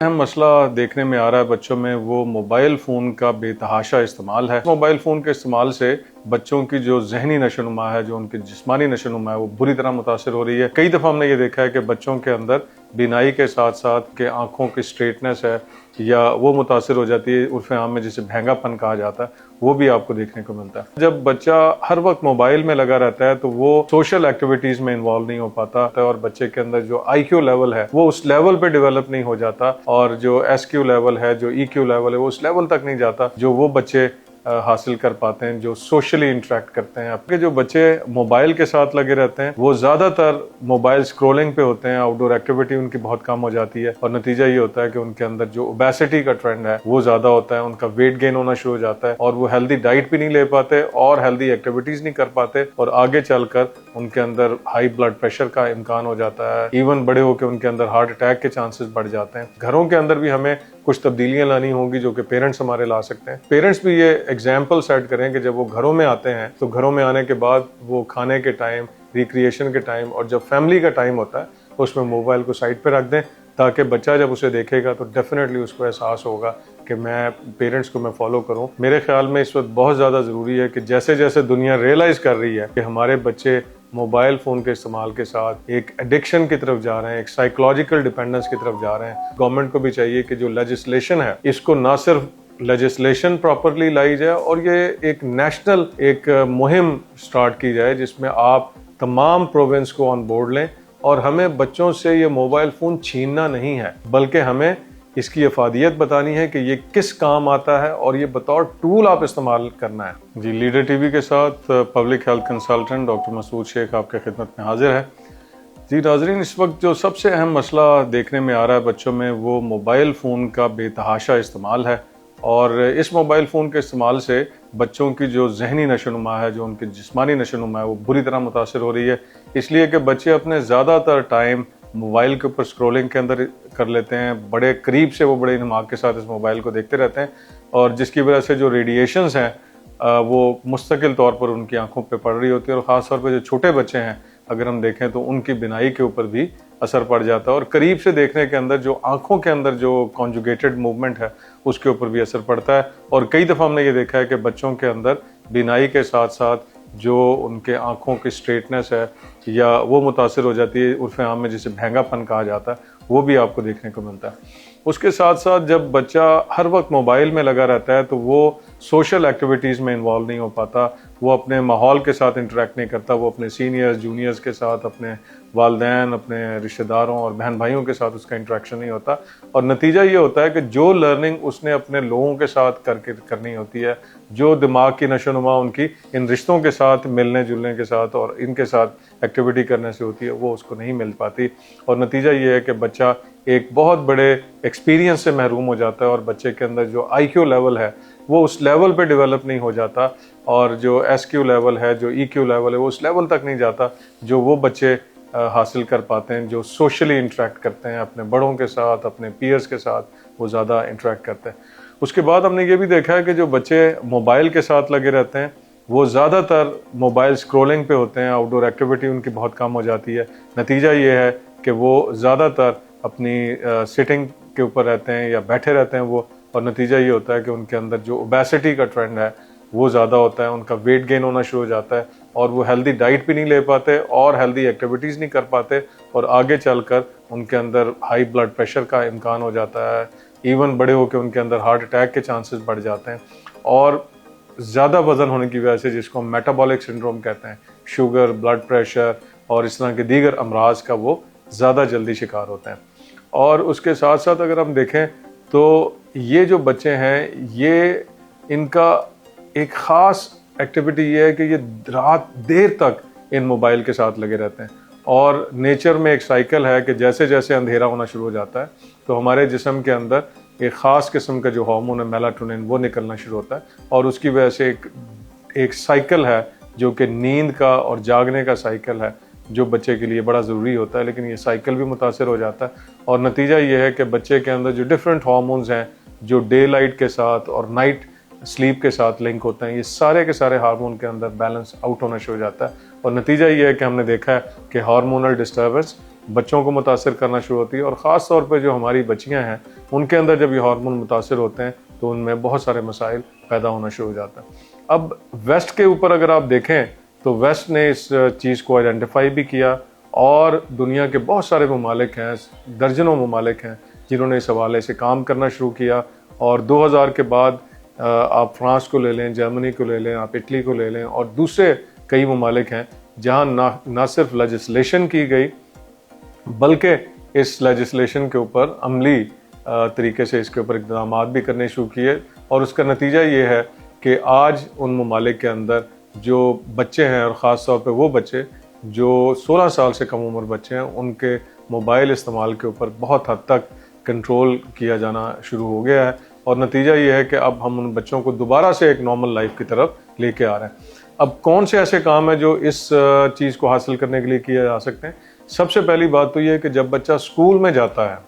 अहम मसला देखने में आ रहा है बच्चों में, वो मोबाइल फ़ोन का बेतहाशा इस्तेमाल है। मोबाइल फ़ोन के इस्तेमाल से बच्चों की जो ज़हनी नशोनुमा है, जो उनकी जिस्मानी नशोनुमा है, वो बुरी तरह मुतासिर हो रही है। कई दफ़ा हमने ये देखा है कि बच्चों के अंदर बीनाई के साथ साथ के आँखों की स्ट्रेटनेस है या वो मुतासिर हो जाती है, उर्फ़ आम में जिसे भैंगापन कहा जाता है, वो भी आपको देखने को मिलता है। जब बच्चा हर वक्त मोबाइल में लगा रहता है तो वो सोशल एक्टिविटीज़ में इन्वॉल्व नहीं हो पाता और बच्चे के अंदर जो IQ लेवल है वो उस लेवल पे डेवलप नहीं हो जाता और जो SQ लेवल है, जो EQ लेवल है, वो उस लेवल तक नहीं जाता जो वो बच्चे हासिल कर पाते हैं जो सोशली इंटरेक्ट करते हैं। आपके जो बच्चे मोबाइल के साथ लगे रहते हैं वो ज़्यादातर मोबाइल स्क्रोलिंग पे होते हैं, आउटडोर एक्टिविटी उनकी बहुत कम हो जाती है और नतीजा ये होता है कि उनके अंदर जो ओबेसिटी का ट्रेंड है वो ज़्यादा होता है, उनका वेट गेन होना शुरू हो जाता है और वो हेल्दी डाइट भी नहीं ले पाते और हेल्दी एक्टिविटीज़ नहीं कर पाते और आगे चलकर उनके अंदर हाई ब्लड प्रेशर का इम्कान हो जाता है। इवन बड़े होकर उनके अंदर हार्ट अटैक के चांसेस बढ़ जाते हैं। घरों के अंदर भी हमें कुछ तब्दीलियां लानी होंगी जो कि पेरेंट्स हमारे ला सकते हैं। पेरेंट्स भी ये एग्जाम्पल सेट करें कि जब वो घरों में आते हैं तो घरों में आने के बाद वो खाने के टाइम, रिक्रिएशन के टाइम और जब फैमिली का टाइम होता है उसमें मोबाइल को साइड पे रख दें ताकि बच्चा जब उसे देखेगा तो डेफिनेटली उसको एहसास होगा कि मैं पेरेंट्स को मैं फॉलो करूं। मेरे ख्याल में इस वक्त बहुत ज़्यादा ज़रूरी है कि जैसे जैसे दुनिया रियलाइज़ कर रही है कि हमारे बच्चे मोबाइल फ़ोन के इस्तेमाल के साथ एक एडिक्शन की तरफ जा रहे हैं, एक साइकोलॉजिकल डिपेंडेंस की तरफ जा रहे हैं, गवर्नमेंट को भी चाहिए कि जो लेजिस्लेशन है इसको ना सिर्फ लेजिस्लेशन प्रॉपरली लाई जाए और ये एक नेशनल एक मुहिम स्टार्ट की जाए जिसमें आप तमाम प्रोविंस को ऑन बोर्ड लें और हमें बच्चों से ये मोबाइल फ़ोन छीनना नहीं है बल्कि हमें इसकी अफादियत बतानी है कि ये किस काम आता है और ये बतौर टूल आप इस्तेमाल करना है। जी, लीडर टीवी के साथ public health consultant doctor Masood Sheikh आपके खिदमत में हाजिर है। जी नाज़रीन, इस वक्त जो सबसे अहम मसला देखने में आ रहा है बच्चों में वो मोबाइल फ़ोन का बेतहाशा इस्तेमाल है और इस मोबाइल फ़ोन के इस्तेमाल से बच्चों की जो ज़हनी नशोनुमा है, जो उनकी जिस्मानी नशोनुमा है, वो बुरी तरह मुतासिर हो रही है। इसलिए कि बच्चे अपने ज़्यादातर टाइम मोबाइल के ऊपर स्क्रोलिंग के अंदर कर लेते हैं। बड़े करीब से वो बड़े दिमाग के साथ इस मोबाइल को देखते रहते हैं और जिसकी वजह से जो रेडिएशंस हैं वो मुस्तकिल तौर पर उनकी आंखों पे पड़ रही होती है और ख़ास तौर पे जो छोटे बच्चे हैं अगर हम देखें तो उनकी बिनाई के ऊपर भी असर पड़ जाता है और करीब से देखने के अंदर जो आंखों के अंदर जो कॉन्जुगेटेड मूवमेंट है उसके ऊपर भी असर पड़ता है। और कई दफ़ा हमने ये देखा है कि बच्चों के अंदर बिनाई के साथ साथ जो उनके आंखों की स्ट्रेटनेस है या वो मुतासिर हो जाती है, उर्फ़ आम में जिसे भैंगापन कहा जाता है, वो भी आपको देखने को मिलता है। उसके साथ साथ जब बच्चा हर वक्त मोबाइल में लगा रहता है तो वो सोशल एक्टिविटीज़ में इन्वॉल्व नहीं हो पाता, वो अपने माहौल के साथ इंटरेक्ट नहीं करता, वो अपने सीनियर्स जूनियर्स के साथ, अपने वालदैन, अपने रिश्तेदारों और बहन भाइयों के साथ उसका इंटरेक्शन नहीं होता और नतीजा ये होता है कि जो लर्निंग उसने अपने लोगों के साथ करनी होती है, जो दिमाग की नशोनुमा उनकी इन रिश्तों के साथ मिलने जुलने के साथ और इनके साथ एक्टिविटी करने से होती है, वो उसको नहीं मिल पाती और नतीजा ये है कि बच्चा एक बहुत बड़े एक्सपीरियंस से महरूम हो जाता है और बच्चे के अंदर जो IQ लेवल है वो उस लेवल पे डेवलप नहीं हो जाता और जो SQ लेवल है, जो EQ लेवल है, वो उस लेवल तक नहीं जाता जो वो बच्चे हासिल कर पाते हैं जो सोशली इंटरेक्ट करते हैं अपने बड़ों के साथ, अपने पीयर्स के साथ वो ज़्यादा इंटरेक्ट करते हैं। उसके बाद हमने ये भी देखा है कि जो बच्चे मोबाइल के साथ लगे रहते हैं वो ज़्यादातर मोबाइल स्क्रोलिंग पे होते हैं, आउटडोर एक्टिविटी उनकी बहुत कम हो जाती है। नतीजा ये है कि वो ज़्यादातर अपनी सिटिंग के ऊपर रहते हैं या बैठे रहते हैं वो और नतीजा ये होता है कि उनके अंदर जो ओबेसिटी का ट्रेंड है वो ज़्यादा होता है, उनका वेट गेन होना शुरू हो जाता है और वो हेल्दी डाइट भी नहीं ले पाते और हेल्दी एक्टिविटीज़ नहीं कर पाते और आगे चलकर उनके अंदर हाई ब्लड प्रेशर का इम्कान हो जाता है। इवन बड़े होकर उनके अंदर हार्ट अटैक के चांसेस बढ़ जाते हैं और ज़्यादा वज़न होने की वजह से जिसको हम मेटाबॉलिक सिंड्रोम कहते हैं, शुगर, ब्लड प्रेशर और इस तरह के दीगर अमराज का वो ज़्यादा जल्दी शिकार होते हैं। और उसके साथ साथ अगर हम देखें तो ये जो बच्चे हैं ये इनका एक ख़ास एक्टिविटी ये है कि ये रात देर तक इन मोबाइल के साथ लगे रहते हैं और नेचर में एक साइकिल है कि जैसे जैसे अंधेरा होना शुरू हो जाता है तो हमारे जिस्म के अंदर एक ख़ास किस्म का जो हार्मोन है मेलाटोनिन वो निकलना शुरू होता है और उसकी वजह से एक साइकिल है जो कि नींद का और जागने का साइकिल है जो बच्चे के लिए बड़ा ज़रूरी होता है, लेकिन ये साइकिल भी मुतासर हो जाता है और नतीजा ये है कि बच्चे के अंदर जो डिफरेंट हार्मोन्स हैं जो डे लाइट के साथ और नाइट स्लीप के साथ लिंक होते हैं, ये सारे के सारे हार्मोन के अंदर बैलेंस आउट होना शुरू हो जाता है और नतीजा ये है कि हमने देखा है कि हार्मोनल डिस्टर्बेंस बच्चों को मुतासर करना शुरू होती है। और ख़ास तौर पे जो हमारी बच्चियां हैं उनके अंदर जब ये हार्मोन मुतासर होते हैं तो उनमें बहुत सारे मसाइल पैदा होना शुरू हो जाता है। अब वेस्ट के ऊपर अगर आप देखें तो वेस्ट ने इस चीज़ को आइडेंटिफाई भी किया और दुनिया के बहुत सारे ममालिक हैं, दर्जनों ममालिक हैं जिन्होंने इस हवाले से काम करना शुरू किया। और 2000 के बाद आप फ्रांस को ले लें, जर्मनी को ले लें, आप इटली को ले लें और दूसरे कई ममालिक हैं जहाँ ना सिर्फ लेजिस्लेशन की गई बल्कि इस लेजिस्लेशन के ऊपर अमली तरीके से इसके ऊपर इक़दाम भी करने शुरू किए। और उसका नतीजा ये है कि आज उन ममालिक के अंदर जो बच्चे हैं और ख़ास तौर पे वो बच्चे जो 16 साल से कम उम्र बच्चे हैं उनके मोबाइल इस्तेमाल के ऊपर बहुत हद तक कंट्रोल किया जाना शुरू हो गया है। और नतीजा ये है कि अब हम उन बच्चों को दोबारा से एक नॉर्मल लाइफ की तरफ लेके आ रहे हैं। अब कौन से ऐसे काम हैं जो इस चीज़ को हासिल करने के लिए किए जा सकते हैं? सबसे पहली बात तो ये है कि जब बच्चा स्कूल में जाता है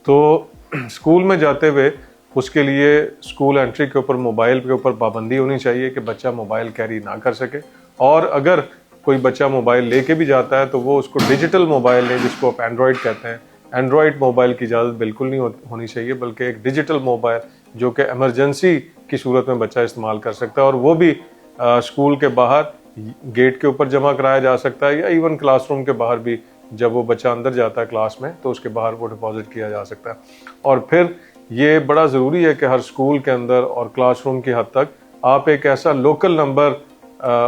तो स्कूल में जाते हुए उसके लिए स्कूल एंट्री के ऊपर मोबाइल के ऊपर पाबंदी होनी चाहिए कि बच्चा मोबाइल कैरी ना कर सके। और अगर कोई बच्चा मोबाइल लेके भी जाता है तो वो उसको डिजिटल मोबाइल ले, जिसको आप एंड्रॉयड कहते हैं, एंड्रॉयड मोबाइल की इजाज़त बिल्कुल नहीं होनी चाहिए, बल्कि एक डिजिटल मोबाइल जो कि एमरजेंसी की सूरत में बच्चा इस्तेमाल कर सकता है और वो भी स्कूल के बाहर गेट के ऊपर जमा कराया जा सकता है या इवन क्लासरूम के बाहर भी जब वो बच्चा अंदर जाता है क्लास में तो उसके बाहर वो डिपॉजिट किया जा सकता है। और फिर ये बड़ा ज़रूरी है कि हर स्कूल के अंदर और क्लासरूम की हद तक आप एक ऐसा लोकल नंबर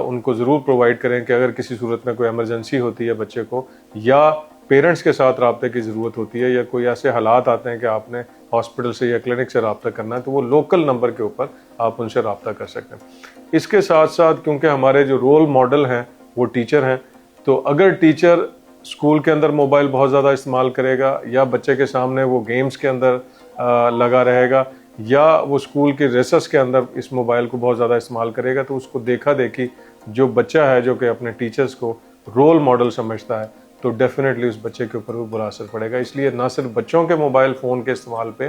उनको ज़रूर प्रोवाइड करें कि अगर किसी सूरत में कोई इमरजेंसी होती है बच्चे को या पेरेंट्स के साथ रब्ते की ज़रूरत होती है या कोई ऐसे हालात आते हैं कि आपने हॉस्पिटल से या क्लिनिक से रब्ता करना है तो वो लोकल नंबर के ऊपर आप उनसे रब्ता कर सकते हैं। इसके साथ साथ क्योंकि हमारे जो रोल मॉडल हैं वो टीचर हैं, तो अगर टीचर स्कूल के अंदर मोबाइल बहुत ज़्यादा इस्तेमाल करेगा या बच्चे के सामने वो गेम्स के अंदर लगा रहेगा या वो स्कूल के रेसेस के अंदर इस मोबाइल को बहुत ज़्यादा इस्तेमाल करेगा तो उसको देखा देखी जो बच्चा है जो कि अपने टीचर्स को रोल मॉडल समझता है तो डेफिनेटली उस बच्चे के ऊपर भी बुरा असर पड़ेगा। इसलिए ना सिर्फ बच्चों के मोबाइल फ़ोन के इस्तेमाल पे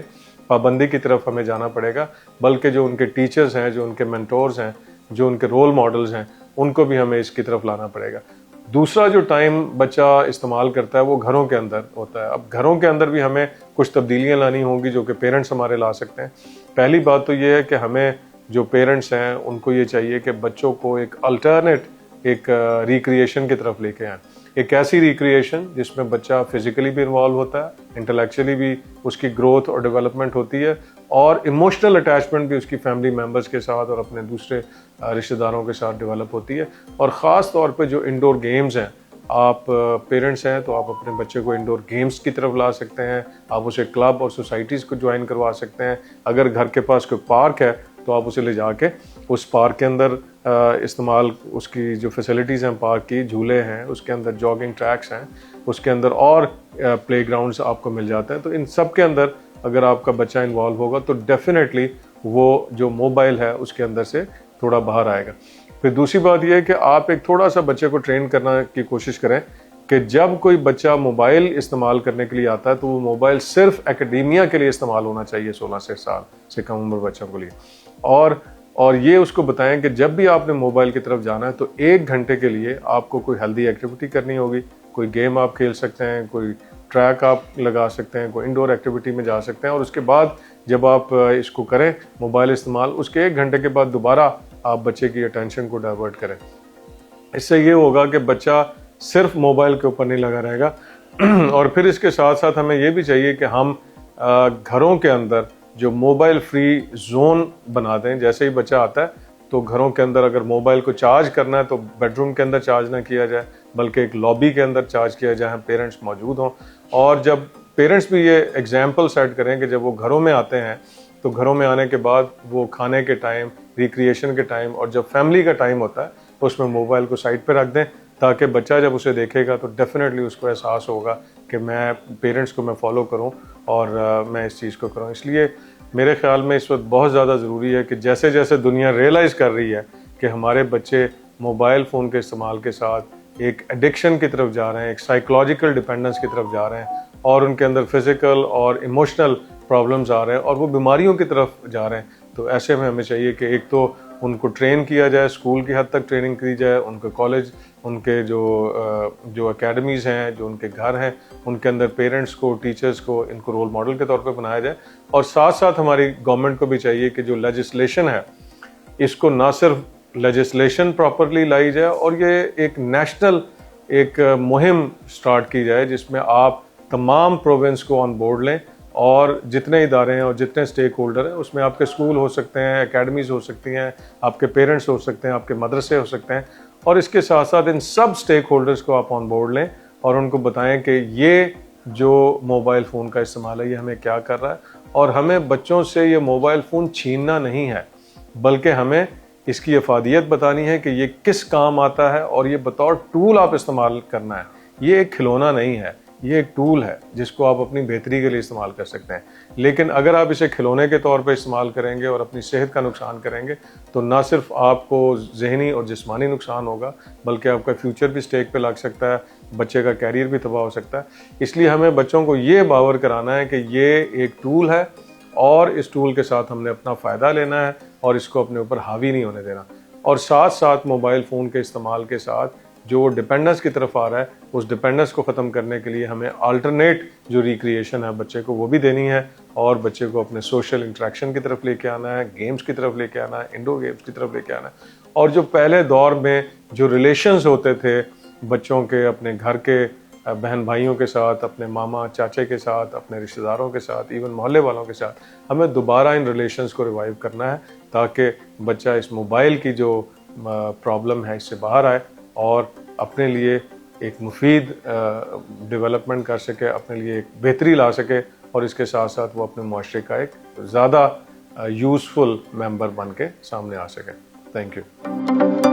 पाबंदी की तरफ हमें जाना पड़ेगा बल्कि जो उनके टीचर्स हैं, जो उनके मेंटोर्स हैं, जो उनके रोल मॉडल्स हैं, उनको भी हमें इसकी तरफ लाना पड़ेगा। दूसरा जो टाइम बच्चा इस्तेमाल करता है वो घरों के अंदर होता है। अब घरों के अंदर भी हमें कुछ तब्दीलियां लानी होंगी जो कि पेरेंट्स हमारे ला सकते हैं। पहली बात तो ये है कि हमें जो पेरेंट्स हैं उनको ये चाहिए कि बच्चों को एक अल्टरनेट एक रिक्रिएशन की तरफ लेके आएँ, एक ऐसी रिक्रिएशन जिसमें बच्चा फिजिकली भी इन्वॉल्व होता है, इंटेलेक्चुअली भी उसकी ग्रोथ और डेवलपमेंट होती है और इमोशनल अटैचमेंट भी उसकी फैमिली मेम्बर्स के साथ और अपने दूसरे रिश्तेदारों के साथ डेवलप होती है। और ख़ास तौर पे जो इंडोर गेम्स हैं, आप पेरेंट्स हैं तो आप अपने बच्चे को इंडोर गेम्स की तरफ ला सकते हैं, आप उसे क्लब और सोसाइटीज़ को ज्वाइन करवा सकते हैं। अगर घर के पास कोई पार्क है तो आप उसे ले जाके उस पार्क के अंदर इस्तेमाल उसकी जो फैसिलिटीज़ हैं पार्क की, झूले हैं, उसके अंदर जॉगिंग ट्रैक्स हैं, उसके अंदर और प्लेग्राउंड्स आपको मिल जाते हैं। तो इन सब के अंदर अगर आपका बच्चा इन्वॉल्व होगा तो डेफिनेटली वो जो मोबाइल है उसके अंदर से थोड़ा बाहर आएगा। फिर दूसरी बात यह है कि आप एक थोड़ा सा बच्चे को ट्रेन करने की कोशिश करें कि जब कोई बच्चा मोबाइल इस्तेमाल करने के लिए आता है तो वो मोबाइल सिर्फ एकेडेमिया के लिए इस्तेमाल होना चाहिए 16 साल से कम उम्र बच्चों के लिए। और ये उसको बताएं कि जब भी आपने मोबाइल की तरफ जाना है तो 1 घंटे के लिए आपको कोई हेल्दी एक्टिविटी करनी होगी, कोई गेम आप खेल सकते हैं, कोई ट्रैक आप लगा सकते हैं, कोई इंडोर एक्टिविटी में जा सकते हैं। और उसके बाद जब आप इसको करें मोबाइल इस्तेमाल, उसके 1 घंटे के बाद दोबारा आप बच्चे की अटेंशन को डाइवर्ट करें। इससे ये होगा कि बच्चा सिर्फ मोबाइल के ऊपर नहीं लगा रहेगा। और फिर इसके साथ साथ हमें ये भी चाहिए कि हम घरों के अंदर जो मोबाइल फ्री जोन बना दें। जैसे ही बच्चा आता है तो घरों के अंदर अगर मोबाइल को चार्ज करना है तो बेडरूम के अंदर चार्ज ना किया जाए बल्कि एक लॉबी के अंदर चार्ज किया जाए, पेरेंट्स मौजूद हों। और जब पेरेंट्स भी ये एग्जाम्पल सेट करें कि जब वो घरों में आते हैं तो घरों में आने के बाद वो खाने के टाइम, रिक्रिएशन के टाइम और जब फैमिली का टाइम होता है तो उसमें मोबाइल को साइड पर रख दें ताकि बच्चा जब उसे देखेगा तो डेफिनेटली उसको एहसास होगा कि मैं पेरेंट्स को मैं फॉलो करूं और मैं इस चीज़ को करूं। इसलिए मेरे ख्याल में इस वक्त बहुत ज़्यादा ज़रूरी है कि जैसे जैसे दुनिया रियलाइज़ कर रही है कि हमारे बच्चे मोबाइल फ़ोन के इस्तेमाल के साथ एक एडिक्शन की तरफ जा रहे हैं, एक साइकोलॉजिकल डिपेंडेंस की तरफ जा रहे हैं और उनके अंदर फिज़िकल और इमोशनल प्रॉब्लम्स आ रहे हैं और वो बीमारियों की तरफ जा रहे हैं, तो ऐसे में हमें चाहिए कि एक तो उनको ट्रेन किया जाए, स्कूल की हद तक ट्रेनिंग की जाए, उनको कॉलेज उनके जो एकेडमीज़ हैं, जो उनके घर हैं, उनके अंदर पेरेंट्स को, टीचर्स को, इनको रोल मॉडल के तौर पे बनाया जाए। और साथ साथ हमारी गवर्नमेंट को भी चाहिए कि जो लेजिस्लेशन है इसको ना सिर्फ लेजिस्लेशन प्रॉपरली लाई जाए और ये एक नेशनल एक मुहिम स्टार्ट की जाए जिसमें आप तमाम प्रोविंस को ऑन बोर्ड लें और जितने इदारे हैं और जितने स्टेक होल्डर हैं उसमें आपके स्कूल हो सकते हैं, एकेडमीज़ हो सकती हैं, आपके पेरेंट्स हो सकते हैं, आपके मदरसे हो सकते हैं, और इसके साथ साथ इन सब स्टेक होल्डर्स को आप ऑन बोर्ड लें और उनको बताएं कि ये जो मोबाइल फ़ोन का इस्तेमाल है ये हमें क्या कर रहा है। और हमें बच्चों से ये मोबाइल फ़ोन छीनना नहीं है, बल्कि हमें इसकी अफादियत बतानी है कि ये किस काम आता है और ये बतौर टूल आप इस्तेमाल करना है। ये एक खिलौना नहीं है, ये एक टूल है जिसको आप अपनी बेहतरी के लिए इस्तेमाल कर सकते हैं। लेकिन अगर आप इसे खिलौने के तौर पे इस्तेमाल करेंगे और अपनी सेहत का नुकसान करेंगे तो ना सिर्फ आपको जहनी और जिस्मानी नुकसान होगा बल्कि आपका फ्यूचर भी स्टेक पे लग सकता है, बच्चे का कैरियर भी तबाह हो सकता है। इसलिए हमें बच्चों को ये बावर कराना है कि ये एक टूल है और इस टूल के साथ हमने अपना फ़ायदा लेना है और इसको अपने ऊपर हावी नहीं होने देना। और साथ साथ मोबाइल फ़ोन के इस्तेमाल के साथ जो डिपेंडेंस की तरफ आ रहा है उस डिपेंडेंस को ख़त्म करने के लिए हमें अल्टरनेट जो रिक्रिएशन है बच्चे को वो भी देनी है और बच्चे को अपने सोशल इंटरेक्शन की तरफ लेके आना है, गेम्स की तरफ लेके आना है, इंडोर गेम्स की तरफ लेके आना है। और जो पहले दौर में जो रिलेशंस होते थे बच्चों के अपने घर के बहन भाइयों के साथ, अपने मामा चाचे के साथ, अपने रिश्तेदारों के साथ, इवन मोहल्ले वालों के साथ, हमें दोबारा इन रिलेशंस को रिवाइव करना है ताकि बच्चा इस मोबाइल की जो प्रॉब्लम है इससे बाहर आए और अपने लिए एक मुफीद डेवलपमेंट कर सके, अपने लिए एक बेहतरी ला सके और इसके साथ साथ वो अपने मुआशरे का एक ज़्यादा यूज़फुल मेंबर बन के सामने आ सके। Thank you.